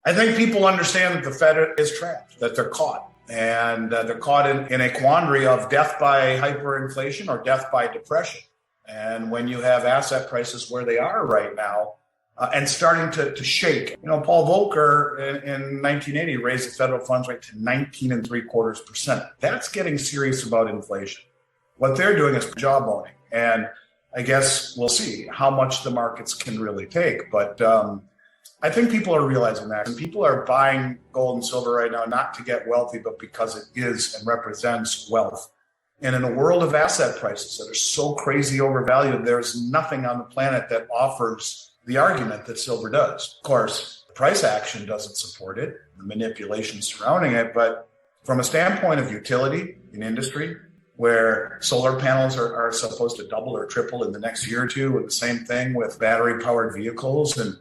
I think people understand that the Fed is trapped, that they're caught. And they're caught in a quandary of death by hyperinflation or death by depression. And when you have asset prices where they are right now and starting to shake, Paul Volcker in 1980 raised the federal funds rate to 19.75%. That's getting serious about inflation. What they're doing is jawboning. And I guess we'll see how much the markets can really take. But I think people are realizing that, and people are buying gold and silver right now, not to get wealthy, but because it is and represents wealth. And in a world of asset prices that are so crazy overvalued, there's nothing on the planet that offers the argument that silver does. Of course, price action doesn't support it, the manipulation surrounding it, but from a standpoint of utility in industry, where solar panels are supposed to double or triple in the next year or two, and the same thing with battery-powered vehicles, and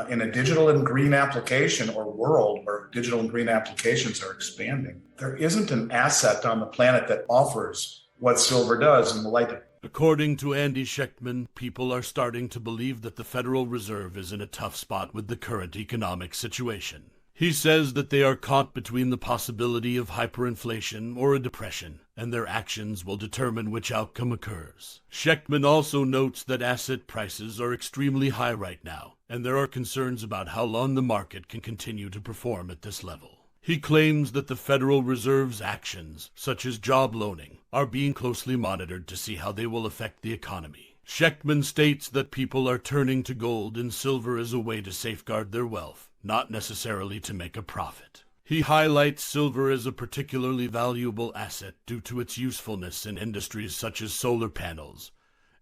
in a digital and green application or world where digital and green applications are expanding, there isn't an asset on the planet that offers what silver does in the light of. According to Andy Schectman, people are starting to believe that the Federal Reserve is in a tough spot with the current economic situation. He says that they are caught between the possibility of hyperinflation or a depression, and their actions will determine which outcome occurs. Schectman also notes that asset prices are extremely high right now, and there are concerns about how long the market can continue to perform at this level. He claims that the Federal Reserve's actions, such as job loaning, are being closely monitored to see how they will affect the economy. Schectman states that people are turning to gold and silver as a way to safeguard their wealth, not necessarily to make a profit. He highlights silver as a particularly valuable asset due to its usefulness in industries such as solar panels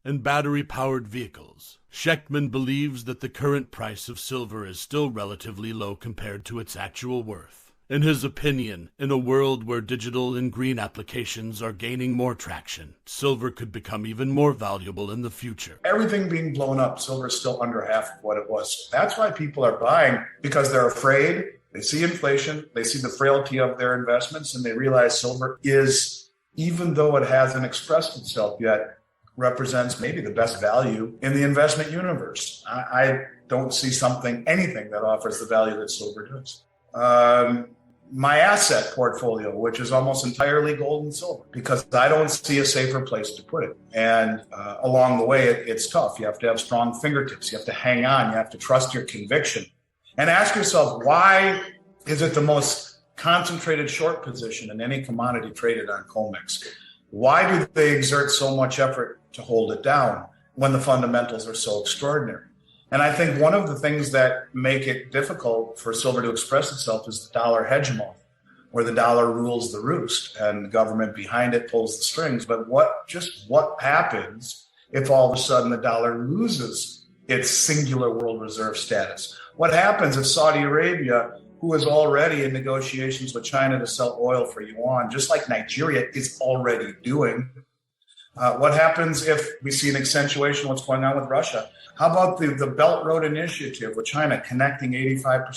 and battery-powered vehicles. Schectman believes that the current price of silver is still relatively low compared to its actual worth. In his opinion, in a world where digital and green applications are gaining more traction, silver could become even more valuable in the future. Everything being blown up, silver is still under half of what it was. That's why people are buying, because they're afraid. They see inflation, they see the frailty of their investments, and they realize silver is, even though it hasn't expressed itself yet, represents maybe the best value in the investment universe. I don't see anything that offers the value that silver does. My asset portfolio, which is almost entirely gold and silver, because I don't see a safer place to put it. And along the way, it's tough. You have to have strong fingertips. You have to hang on. You have to trust your conviction. And ask yourself, why is it the most concentrated short position in any commodity traded on COMEX? Why do they exert so much effort to hold it down when the fundamentals are so extraordinary? And I think one of the things that make it difficult for silver to express itself is the dollar hegemony, where the dollar rules the roost and the government behind it pulls the strings. But what happens if all of a sudden the dollar loses its singular world reserve status? What happens if Saudi Arabia, who is already in negotiations with China to sell oil for yuan, just like Nigeria is already doing? What happens if we see an accentuation of what's going on with Russia? How about the Belt Road Initiative with China connecting 85%